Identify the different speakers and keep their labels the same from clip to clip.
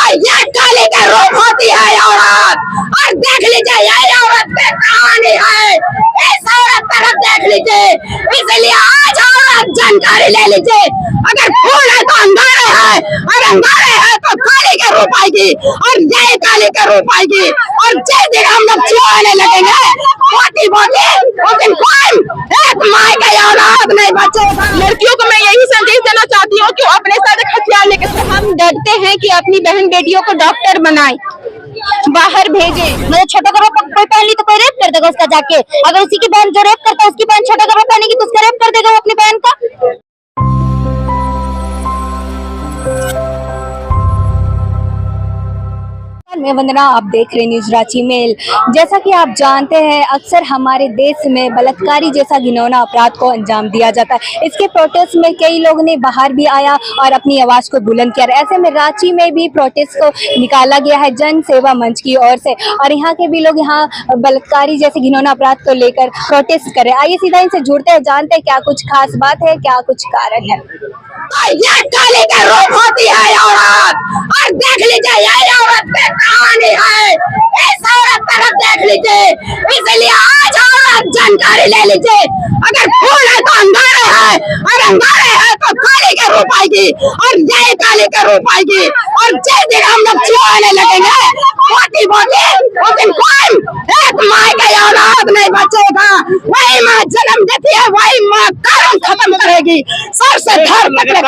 Speaker 1: और ये काली का रूप होती है औरत। और देख लीजिए ये औरत की कहानी है, इस औरत तरफ देख लीजिए। इसलिए आज औरत जानकारी ले लीजिए, अगर फूल है तो अंगारे है, और अंगारे है तो काली के रूप आएगी, और यही काली के रूप आएगी। और जिस दिन हम लोग छुआने लगेंगे बोटी बोटी, उस दिन कोई एक माई का औलाद नहीं बचेगा।
Speaker 2: लड़कियों को मैं यही संदेश देना चाहती हूँ कि वो अपने साथ एक हथियार लेके, हम डरते हैं कि अपनी बहन बेटियों को डॉक्टर बनाए, बाहर भेजे।
Speaker 3: मतलब छोटा कपड़ा कोई पहन ली तो कोई रेप कर देगा उसका जाके। अगर उसी की बहन जो रेप करता है उसकी बहन छोटा कपड़ा पहनेगी तो उसका रेप कर देगा वो अपनी बहन का। मैं वंदना, आप देख रहे न्यूज रांची मेल। जैसा कि आप जानते हैं अक्सर हमारे देश में बलात्कारी जैसा घिनौना अपराध को अंजाम दिया जाता है। इसके प्रोटेस्ट में कई लोगों ने बाहर भी आया और अपनी आवाज को बुलंद किया। ऐसे में रांची में भी प्रोटेस्ट को निकाला गया है जन सेवा मंच की ओर से, और यहाँ के भी लोग यहाँ बलात्कारी जैसे घिनौना अपराध को लेकर प्रोटेस्ट कर रहे हैं। आइए सीधा इनसे जुड़ते हैं, जानते हैं क्या कुछ खास बात है, क्या कुछ कारण है।
Speaker 1: ये काली का रूप होती है औरत। और देख लीजिए ये औरत की कहानी है, इस औरत तरफ देख लीजिए। इसलिए आज औरत जानकारी ले लीजिए, अगर फूल है तो अंगारे है, और अंगारे है तो काली के रूप आएगी, और यही काली के रूप आएगी। और जिस दिन हम लोग छुआने लगेंगे बोटी बोटी, उस दिन कोई एक माई का औलाद नहीं बचेगा। वही माँ जन्म देती है, वही माँ कर्म खत्म करेगी, सर से धर तक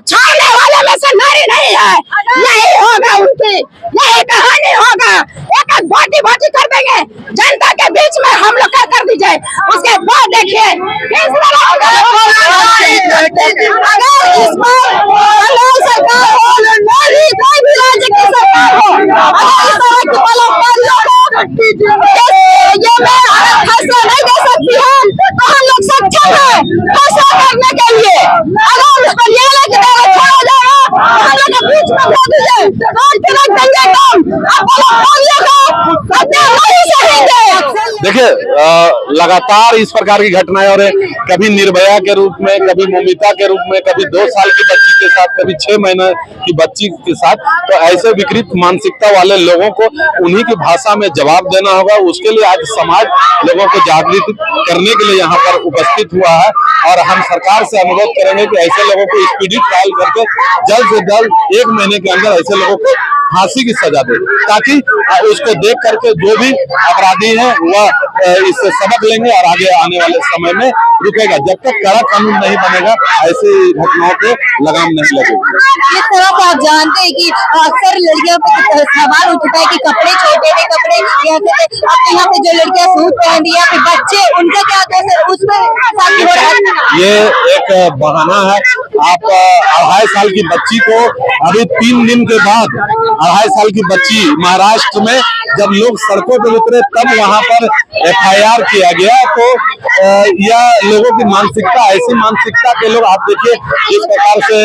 Speaker 1: छाड़ने वाले में से नारी नहीं है। यही होगा उनकी, यही कहानी होगा। एक एक बोटी बोटी कर देंगे जनता के बीच में, हम लोग क्या कर दीजिए। उसके बाद देखिए किस तरह होगा। सरकार हो, नारी कोई भी राज्य की सरकार हो, ये मैं फैसला नहीं दे सकती है, तो हम लोग सक्षम है फैसला करने के लिए। अगर उस पर ये लगे छोड़ा जाएगा, हम लोग के बीच में हो दीजिए, रोड पे रख देंगे तुम, अब नहीं सहेंगे।
Speaker 4: देखिए लगातार इस प्रकार की घटनाएं हो रही, कभी निर्भया के रूप में, कभी मोमिता के रूप में, कभी 2 साल की बच्ची के साथ, कभी 6 महीने की बच्ची के साथ। तो ऐसे विकृत मानसिकता वाले लोगों को उन्हीं की भाषा में जवाब देना होगा। उसके लिए आज समाज लोगों को जागृत करने के लिए यहाँ पर उपस्थित हुआ है, और हम सरकार से अनुरोध करेंगे कि ऐसे लोगों को स्पीडी ट्रायल करके जल्द से जल्द 1 महीने के अंदर ऐसे लोगों को फांसी की सजा दे, ताकि उसको देख करके जो भी अपराधी है वह इससे सबक लेंगे और आगे आने वाले समय में रुकेगा। जब तक कड़ा कानून नहीं बनेगा ऐसी घटनाओं पे लगाम नहीं लगेगी।
Speaker 3: इस तरह तो आप जानते हैं कि अक्सर लड़कियों पे सवाल उठता है कि कपड़े छोटे थे, कपड़े यहाँ पे जो लड़कियां सूट पहन रही है, फिर बच्चे, उनका क्या कहते हैं उसमें।
Speaker 4: ये एक बहाना है। आप 2.5 साल की बच्ची को अभी 3 दिन के बाद 2.5 साल की बच्ची महाराष्ट्र में जब लोग सड़कों पर उतरे तब वहां पर FIR किया गया। तो यह लोगों की मानसिकता, ऐसी मानसिकता के लोग, आप देखिए जिस प्रकार से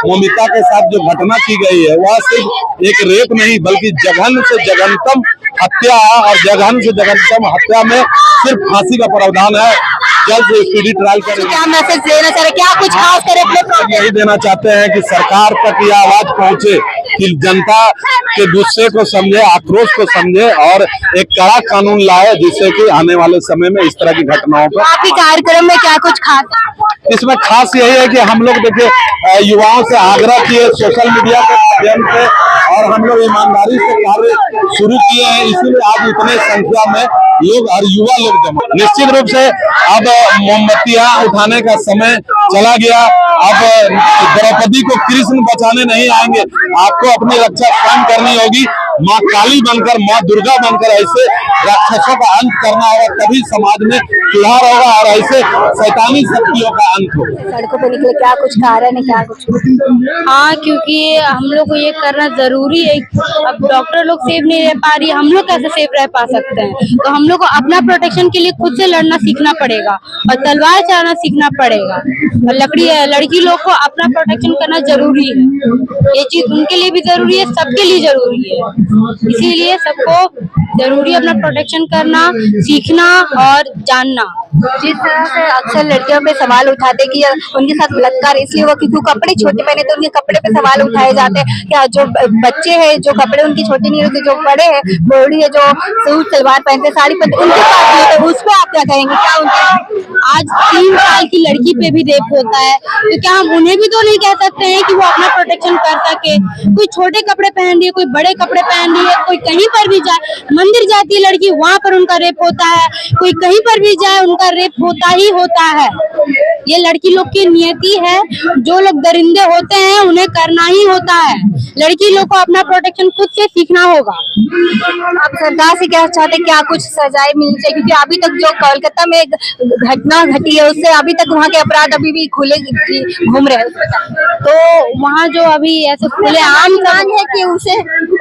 Speaker 4: मोमिता के साथ जो घटना की गई है वह सिर्फ एक रेप नहीं बल्कि जघन्य से जघन्यतम हत्या, और जघन्य से जघन्यतम हत्या में सिर्फ फांसी का प्रावधान है। जल्द से स्पीडी ट्रायल करेंगे।
Speaker 3: क्या मैसेज देना चाह रहे, क्या कुछ खास करे?
Speaker 4: यही देना चाहते हैं कि सरकार तक यह आवाज पहुंचे कि जनता के गुस्से को समझे, आक्रोश को समझे और एक कड़ा कानून लाए, जिससे कि आने वाले समय में इस तरह की घटनाओं पर।
Speaker 3: आपके कार्यक्रम में क्या कुछ खास?
Speaker 4: इसमें खास यही है कि हम लोग देखिए युवाओं से आग्रह किए सोशल मीडिया के माध्यम से, और हम लोग ईमानदारी से कार्य शुरू किए हैं, इसीलिए आज इतने संख्या में लोग और युवा लोग जमा। निश्चित रूप से अब मोमबत्तियां उठाने का समय चला गया। अब द्रौपदी को कृष्ण बचाने नहीं आएंगे, आपको अपनी रक्षा स्वयं करनी होगी। माँ काली बनकर, माँ दुर्गा बनकर ऐसे राक्षसों का अंत करना होगा, तभी समाज में सुधार होगा और ऐसे शैतानी शक्तियों का अंत होगा।
Speaker 3: सड़कों पर निकले, क्या कुछ कारण है, क्या कुछ?
Speaker 2: हाँ, क्योंकि हम लोग को ये करना जरूरी है। अब डॉक्टर लोग सेफ नहीं रह पा रही है, हम लोग कैसे सेफ रह पा सकते हैं? तो हम लोग को अपना प्रोटेक्शन के लिए खुद से लड़ना सीखना पड़ेगा और तलवार चलाना सीखना पड़ेगा। और लड़की लोग को अपना प्रोटेक्शन करना जरूरी है। ये चीज उनके लिए भी जरूरी है, सबके लिए जरूरी है। इसीलिए सबको जरूरी अपना प्रोटेक्शन करना, सीखना और जानना। पहनना।
Speaker 3: जिस तरह से अक्सर लड़कियों पे सवाल उठाते कि उनके साथ बलात्कार इसलिए हुआ क्योंकि वो कपड़े छोटे पहने तो उनके कपड़े पे सवाल उठाए जाते हैं। क्या जो बच्चे हैं जो कपड़े उनके छोटे नहीं होते, जो बड़े हैं बूढ़ी है जो सूट सलवार पहनते साड़ी पहनते उनके साथ भी होता है, उस पर आप क्या कहेंगे? क्या उनके
Speaker 2: आज 3 साल की लड़की पे भी रेप होता है, तो क्या हम उन्हें भी तो नहीं कह सकते हैं कि वो अपना प्रोटेक्शन कर सके? कोई छोटे कपड़े पहन रही है, कोई बड़े कपड़े पहन रही है, कोई कहीं पर भी जाए, मंदिर जाती है लड़की वहां पर उनका रेप होता है, कोई कहीं पर भी जाए उनका रेप होता ही होता है। ये लड़की लोग की नियति है, जो लोग दरिंदे होते हैं उन्हें करना ही होता है। लड़की लोग को अपना प्रोटेक्शन खुद से सीखना होगा।
Speaker 3: आप सरकार से क्या चाहते हैं, क्या कुछ सजाएं मिलनी चाहिए? क्योंकि अभी तक जो कोलकाता में एक घटना घटी है उससे अभी तक वहाँ के अपराध अभी भी खुले घूम रहे हैं।
Speaker 2: तो वहाँ जो अभी ऐसे खुले आम
Speaker 3: मांग है कि उसे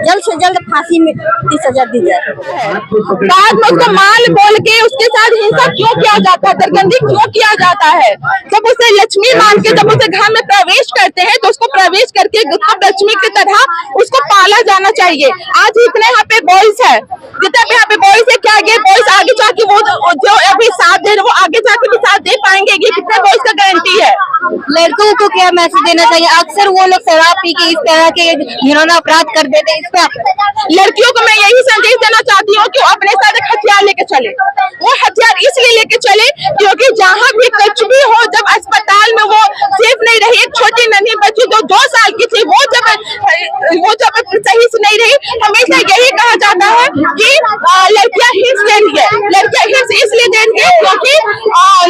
Speaker 3: जल्द से जल्द फांसी में की सजा दी जाए।
Speaker 1: बाद में उसको माल बोल के उसके साथ हिंसा क्यों किया जाता है, दरगंदी क्यों किया जाता है? जब उसे लक्ष्मी मान के जब उसे घर में प्रवेश करते हैं तो उसको प्रवेश करके उसको लक्ष्मी की तरह उसको पाला जाना चाहिए। आज इतने यहाँ पे बॉयज है, जितने भी यहाँ पे बॉयज है, क्या ये बॉयज आगे जाके वो जो अभी साथ दे रहे वो आगे जाके भी साथ दे पाएंगे? ये कितने बॉयज का गारंटी है?
Speaker 3: लड़कों को क्या मैसेज देना चाहिए? अक्सर वो लोग शराब पी के इस तरह के घिनौना अपराध कर देते हैं, इस पे
Speaker 1: लड़कियों को मैं यही संदेश देना चाहती हूँ कि वो अपने साथ एक हथियार लेके चले। वो हथियार इसलिए लेके चले क्योंकि जहाँ भी कुछ भी हो, जब अस्पताल में वो सेफ नहीं रही, एक छोटी नन्ही बच्ची जो 2 साल की थी वो जब सही से नहीं रही, हमेशा यही कहा जाता है कि लड़कियां हिंस ले रही है। लड़कियां हिंस इसलिए दे रही है क्योंकि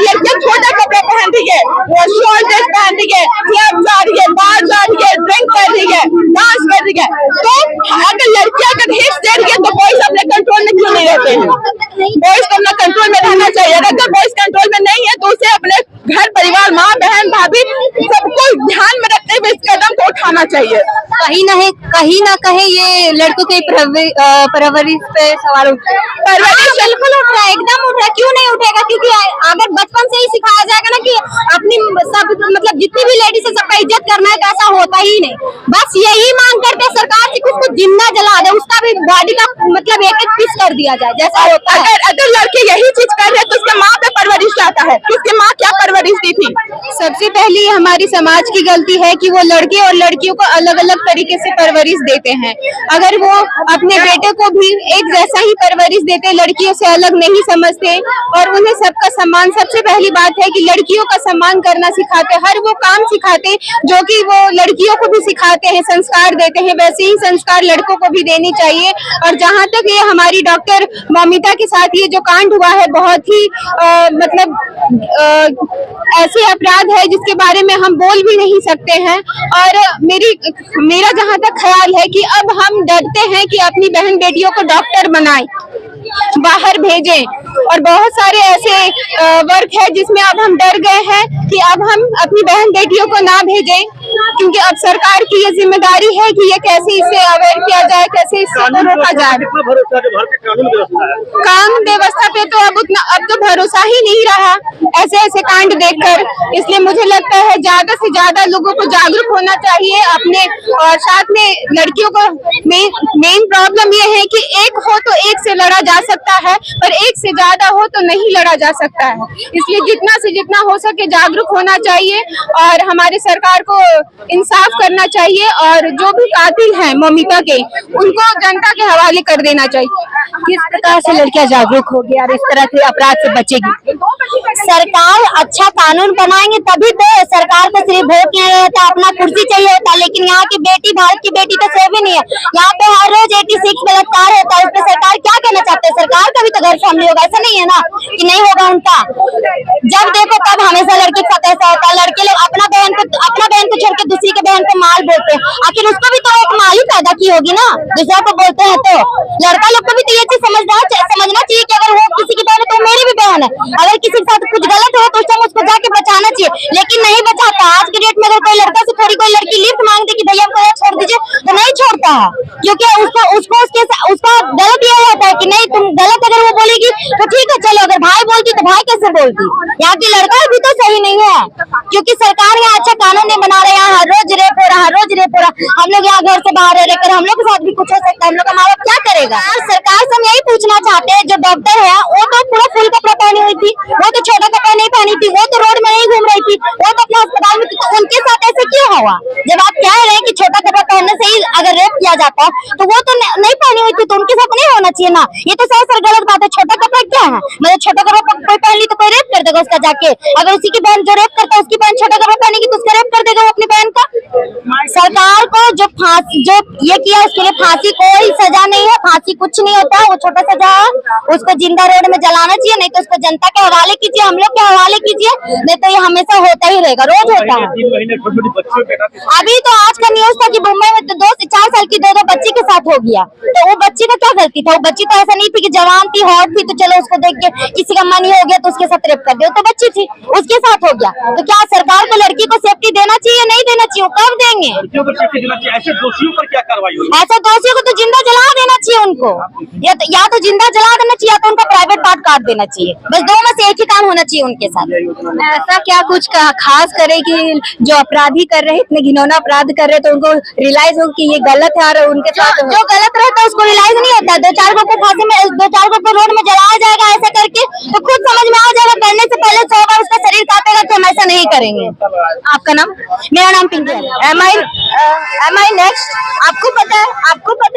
Speaker 1: लड़कियां छोटा कपड़ा पहन रही है, वो शॉर्ट ड्रेस पहन रही है, क्लब जा रही है, बाहर जा रही है, ड्रिंक कर रही है, डांस कर रही है। तो अगर लड़कियां अगर हिंस दे रही है तो बॉयज अपने कंट्रोल में क्यों नहीं रहते हैं? बॉयज को अपना कंट्रोल में रहना चाहिए। अगर बॉयज कंट्रोल में नहीं है तो उसे अपने घर परिवार, माँ बहन भाभी सबको ध्यान में रखते हुए इस कदम को उठाना चाहिए।
Speaker 3: कहीं ना कहीं ये लड़कों के परवरिश पे सवाल उठ रहा है।
Speaker 1: परवरिश
Speaker 3: बिल्कुल उठ रहा है, एकदम उठ रहा है। क्यों नहीं उठेगा? क्योंकि अगर बचपन से ही सिखाया जाएगा ना कि अपनी सब मतलब जितनी भी लेडीज है सबका इज्जत करना है तो ऐसा होता ही नहीं। बस यही मांग करते हैं सरकार से कुछ जिंदा जला दे, उसका भी बॉडी का मतलब एक पीस कर दिया जाए जैसा होता है।
Speaker 1: अगर लड़के यही चीज कर रहे हैं तो उसके माँ पे परवरिश लाता है, उसकी माँ क्या परवरिश दी थी?
Speaker 2: सबसे पहली हमारी समाज की गलती है कि वो लड़के और लड़कियों को अलग अलग तरीके से परवरिश देते हैं। अगर वो अपने बेटे को भी एक जैसा ही परवरिश देते, लड़कियों से अलग नहीं समझते और उन्हें सबका सम्मान, सबसे पहली बात है कि लड़कियों का सम्मान करना सिखाते, हर वो काम सिखाते जो कि वो लड़कियों को भी सिखाते हैं, संस्कार देते हैं, वैसे ही संस्कार लड़कों को भी देनी चाहिए। और जहाँ तक ये हमारी डॉक्टर मौमिता के साथ ये जो कांड हुआ है, बहुत ही मतलब ऐसे अपराध है जिसके बारे में हम बोल भी नहीं सकते हैं। और मेरा जहाँ तक ख्याल है कि अब हम डरते हैं कि अपनी बहन बेटियों को डॉक्टर बनाएं, बाहर भेजें, और बहुत सारे ऐसे वर्क है जिसमें अब हम डर गए हैं कि अब हम अपनी बहन बेटियों को ना भेजें, क्योंकि अब सरकार की ये जिम्मेदारी है कि ये कैसे इसे अवेयर किया जाए, कैसे इससे रोका जाए। कानून व्यवस्था पे तो अब तो भरोसा ही नहीं रहा ऐसे ऐसे कांड देखकर। इसलिए मुझे लगता है ज्यादा से ज्यादा लोगों को जागरूक होना चाहिए अपने, और साथ में लड़कियों को मेन प्रॉब्लम ये है कि एक हो तो एक से लड़ा जा सकता है, पर एक से ज्यादा हो तो नहीं लड़ा जा सकता है। इसलिए जितना से जितना हो सके जागरूक होना चाहिए और हमारे सरकार को इंसाफ करना चाहिए, और जो भी कातिल हैं मौमिता के उनको जनता के हवाले कर देना चाहिए।
Speaker 3: किस प्रकार से लड़कियां जागरूक होगी और इस तरह के अपराध से बचेगी?
Speaker 5: सरकार अच्छा कानून बनाएंगे तभी तो। सरकार को सिर्फ वोट नहीं रहता, अपना कुर्सी चाहिए होता, लेकिन यहाँ की बेटी, भारत की बेटी तो सेफ ही नहीं है। यहाँ पे हर रोज 86 बलात्कार होता है, उसपे सरकार क्या कहना चाहते हैं? सरकार का भी तो घर फैमिली होगा, ऐसा नहीं है ना कि नहीं होगा उनका। जब देखो तब हमेशा लड़के के साथ ऐसा होता है। लड़के लोग अपना बहन को छोड़ के दूसरी के बहन को माल बोलते हैं, आखिर उसको भी तो एक माल ही पैदा की होगी ना, दूसरा को बोलते हैं। तो लड़का लोग को भी तो ये चीज समझना चाहिए कि अगर वो किसी की बहन है तो मेरी भी बहन है, अगर किसी के साथ कुछ गलत हो तो उस टाइम उसको जाके बचाना चाहिए, लेकिन नहीं बचाता। आज के डेट में अगर कोई लड़का से थोड़ी कोई लड़की लिफ्ट मांगती कि भैया हमको छोड़ दीजिए तो नहीं छोड़ता है, क्योंकि उसका गलत ये होता है कि नहीं तुम गलत, अगर वो बोलेगी तो ठीक है चलो, अगर भाई बोलती तो भाई कैसे बोलती। यहाँ की लड़का भी तो सही नहीं है, क्योंकि सरकार यहाँ अच्छा कानून नहीं बना रहे। यहाँ हर रोज रेप हो रहा है, हर रोज है पूरा। हम लोग यहाँ घर से बाहर रहकर हम लोग के साथ भी कुछ हो सकता है, हम लोग का माँ बाप क्या करेगा? सरकार से हम यही पूछना चाहते हैं, जो डॉक्टर है वो तो पूरा फुल कपड़ा पहनी हुई थी, वो तो छोटा कपड़ा नहीं पहनी थी, वो तो रोड में नहीं घूम रही थी, वो तो अपने अस्पताल में थी, तो उनके साथ ऐसे क्यों हुआ? जब आप कह रहे हैं कि छोटा कपड़ा पहनने से ही अगर रेप किया जाता है तो वो तो नहीं पहनी हुई थी, तो उनके साथ नहीं होना चाहिए ना। ये तो सर गलत बात है। छोटा कपड़ा क्या है? मतलब छोटा कपड़ा कोई पहन ली तो कोई रेप कर देगा उसका जाके? अगर उसी की बहन जो रेप करता है उसकी बहन छोटा कपड़ा पहनेगी तो उसका रेप कर देगा वो अपनी बहन का। सरकार को जो ये किया उसके लिए फांसी कोई सजा नहीं है, फांसी कुछ नहीं होता है, वो छोटा सजा है, उसको जिंदा रोड में जलाना चाहिए, नहीं तो उसको जनता के हवाले कीजिए, हम लोग के हवाले कीजिए, नहीं तो ये हमेशा होता ही रहेगा, रोज होता है। अभी तो आज का न्यूज था कि मुंबई में तो 2 से 4 साल की 2 बच्ची के साथ हो गया, तो वो बच्ची का क्या गलती था? वो बच्ची तो ऐसा नहीं थी कि जवान थी, हॉट थी, तो चलो उसको देख के किसी का मन ही हो गया तो उसके साथ रेप कर दिया, तो बच्ची थी उसके साथ हो गया। तो क्या सरकार को लड़की को सेफ्टी देना चाहिए, नहीं देना चाहिए? कब देंगे?
Speaker 6: ऐसे दोषियों पर क्या कार्रवाई होगी?
Speaker 5: ऐसे दोषियों को तो जिंदा जला देना चाहिए उनको, या तो जिंदा जला देना चाहिए या तो उनका प्राइवेट पार्ट काट देना चाहिए, बस 2 में से एक ही काम होना चाहिए उनके साथ।
Speaker 3: ऐसा क्या कुछ खास करे कि जो अपराधी कर रहे इतने घिनौना अपराध कर रहे तो उनको रियलाइज हो कि ये गलत है और उनके साथ
Speaker 5: जो गलत रहता है उसको रियलाइज नहीं होता। 2-4 लोग को फांसी में 2-4 लोग को रोड में जलाया जाएगा ऐसा करके तो खुद समझ में आ जाएगा, करने से पहले 100 बार उसका शरीर कांपेगा कि हम ऐसा नहीं करेंगे।
Speaker 3: आपका नाम?
Speaker 5: मेरा नाम पिंकी है।
Speaker 3: एम आई नेक्स्ट। आपको पता है,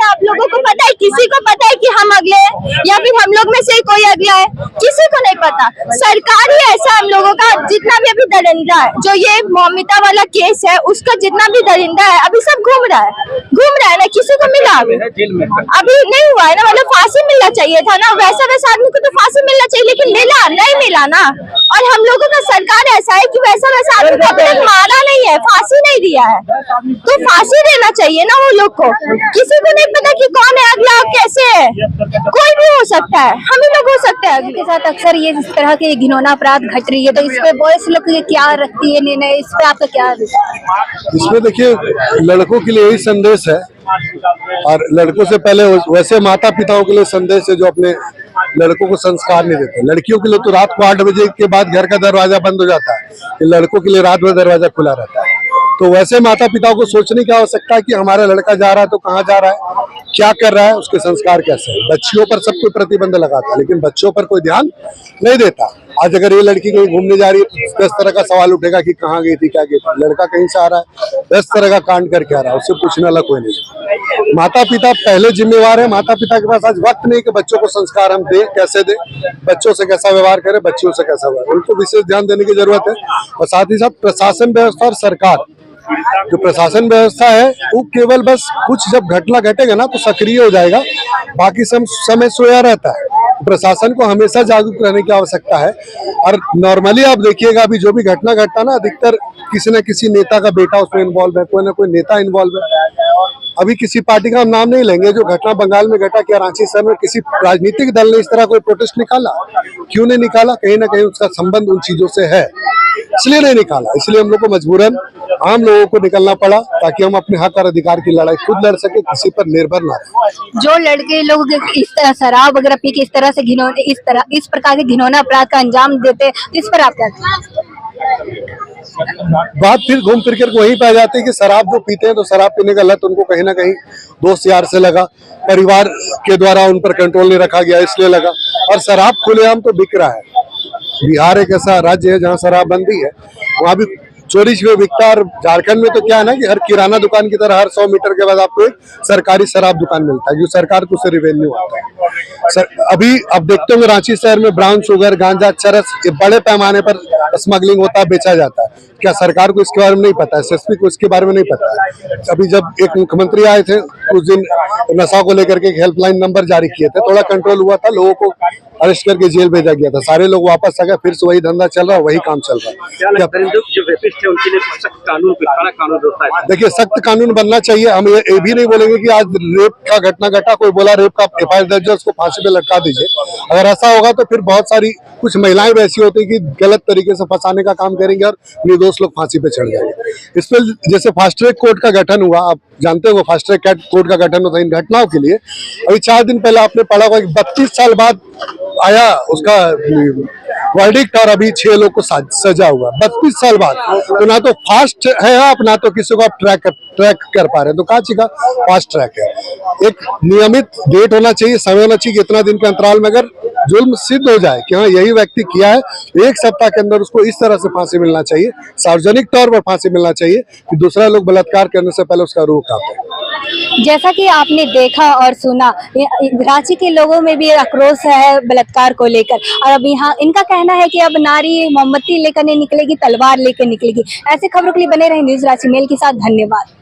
Speaker 3: आप लोगों को पता है, किसी को पता है कि हम अगले हैं या फिर हम लोग में से कोई अगला है? किसी को नहीं पता। सरकार ही ऐसा हम लोगों का जितना भी अभी दरिंदा है, जो ये मौमिता वाला केस है उसका जितना भी दरिंदा है अभी सब घूम रहा है ना, किसी को मिला अभी नहीं हुआ है ना, मतलब फांसी मिलना चाहिए था ना, वैसा आदमी को तो फांसी मिलना चाहिए, लेकिन नहीं मिला ना। और हम लोगों का सरकार ऐसा है कि वैसा आदमी को अभी तक मारा नहीं है, फांसी नहीं दिया है, तो फांसी देना चाहिए ना वो लोग को। किसी को नहीं पता कि कौन है अगला, कैसे है, कोई भी हो सकता है, हम ही लोग हो सकते हैं।
Speaker 5: के साथ अक्सर ये इस तरह के घिनौना अपराध घट रही है, तो इस पे बॉयज लोग क्या रखती है निर्णय, इस पे आपका क्या?
Speaker 7: इसमें देखिए, लड़कों के लिए यही संदेश है और लड़कों से पहले वैसे माता पिताओं के लिए संदेश है जो अपने लड़कों को संस्कार नहीं देते। लड़कियों के लिए तो रात को 8 बजे के बाद घर का दरवाजा बंद हो जाता है, लड़कों के लिए रात भर दरवाजा खुला रहता है। तो वैसे माता पिताओं को सोचने की आवश्यकता है कि हमारा लड़का जा रहा है तो कहाँ जा रहा है, क्या कर रहा है, उसके संस्कार कैसे है। बच्चियों पर सब कोई प्रतिबंध लगाता है लेकिन बच्चों पर कोई ध्यान नहीं देता। आज अगर ये लड़की कहीं घूमने जा रही है तो 10 तरह का सवाल उठेगा कि कहाँ गई थी, क्या गई थी। लड़का कहीं से आ रहा है 10 तरह का कांड करके आ रहा है, उससे पूछने वाला कोई नहीं। माता पिता पहले जिम्मेवार है। माता पिता के पास आज वक्त नहीं कि बच्चों को संस्कार हम दे, कैसे दे, बच्चों से कैसा व्यवहार करें, बच्चियों से कैसा व्यवहार, उनको विशेष ध्यान देने की जरूरत है। और साथ ही साथ प्रशासन व्यवस्था और सरकार, जो प्रशासन व्यवस्था है वो केवल बस कुछ जब घटना घटेगा ना तो सक्रिय हो जाएगा, बाकी समय सोया रहता है। प्रशासन को हमेशा जागरूक रहने की आवश्यकता है। और नॉर्मली आप देखिएगा अभी जो भी घटना घटता ना, अधिकतर किसी न किसी नेता का बेटा उसमें इन्वॉल्व है, कोई ना कोई नेता इन्वॉल्व है। अभी किसी पार्टी का हम नाम नहीं लेंगे, जो घटना बंगाल में घटा, क्या रांची शहर में किसी राजनीतिक दल ने इस तरह कोई प्रोटेस्ट निकाला? क्यों नहीं निकाला? कहीं ना कहीं उसका संबंध उन चीजों से है, इसलिए नहीं निकाला। इसलिए हम लोग को मजबूरन आम लोगों को निकलना पड़ा ताकि हम अपने हक और अधिकार की लड़ाई खुद लड़ सके, किसी पर निर्भर ना रहे।
Speaker 3: जो लड़के लोग इस तरह शराब वगैरह पी के इस तरह से इस प्रकार के घिनौना अपराध का अंजाम देते, इस पर आप क्या?
Speaker 7: बात फिर घूम फिर कर वहीं पे आ जाती है कि शराब जो पीते हैं तो शराब पीने का लत उनको कहीं ना कहीं दोस्त यार से लगा, परिवार के द्वारा उन पर कंट्रोल नहीं रखा गया इसलिए लगा। और शराब खुलेआम तो बिक रहा है। बिहार एक ऐसा राज्य है जहाँ शराबबंदी है, वहाँ भी चोरी से बिकता है। और झारखंड में तो क्या है ना कि हर किराना दुकान की तरह हर 100 मीटर के बाद आपको एक सरकारी शराब दुकान मिलता है, जो सरकार को उससे रिवेन्यू आता है। अभी अब देखते होंगे रांची शहर में ब्राउन शुगर, गांजा, चरस, ये बड़े पैमाने पर स्मगलिंग होता है, बेचा जाता है। क्या सरकार को इसके बारे में नहीं पता है? एसएसपी को इसके बारे में नहीं पता है? अभी जब एक मुख्यमंत्री आए थे उस दिन नशा को लेकर के एक हेल्पलाइन नंबर जारी किए थे, थोड़ा कंट्रोल हुआ था, लोगों को अरेस्ट करके जेल भेजा गया था, सारे लोग वापस आ गए, फिर से वही धंधा चल रहा है, वही काम चल रहा है।
Speaker 6: उनके लिए सख्त कानून, कड़ा कानून होता है।
Speaker 7: देखिए, सख्त कानून बनना चाहिए। हम ये भी नहीं बोलेंगे कि आज रेप का घटना घटा, कोई बोला रेप का एफआईआर दर्ज है उसको फांसी पे लटका दीजिए। अगर ऐसा होगा तो फिर बहुत सारी कुछ महिलाएं वैसी होती कि गलत तरीके से फंसाने का काम करेंगे और निर्दोष लोग फांसी पे चढ़ जाएंगे। इस पर जैसे फास्ट ट्रैक कोर्ट का गठन हुआ, आप जानते हो फास्ट ट्रैक कोर्ट का गठन होता है इन घटनाओं के लिए। अभी 4 दिन पहले आपने पढ़ा होगा कि 32 साल बाद आया उसका वर्डिक्ट और अभी 6 लोग को सजा हुआ 32 साल बाद। तो ना तो फास्ट है आप, ना तो किसी को आप ट्रैक कर पा रहे हैं। तो कहाँ चीज का फास्ट ट्रैक है। एक नियमित डेट होना चाहिए, समय होना चाहिए कि इतना दिन के अंतराल में अगर जुल्म सिद्ध हो जाए कि हाँ यही व्यक्ति किया है, तो 1 सप्ताह के अंदर उसको इस तरह से फांसी मिलना चाहिए, सार्वजनिक तौर पर फांसी मिलना चाहिए कि दूसरा लोग बलात्कार करने से पहले उसका रूह कांपे।
Speaker 3: जैसा कि आपने देखा और सुना, रांची के लोगों में भी आक्रोश है बलात्कार को लेकर। और अब यहाँ इनका कहना है कि अब नारी मोमबत्ती लेकर नहीं निकलेगी, तलवार लेकर निकलेगी। ऐसे खबरों के लिए बने रहे न्यूज रांची मेल के साथ। धन्यवाद।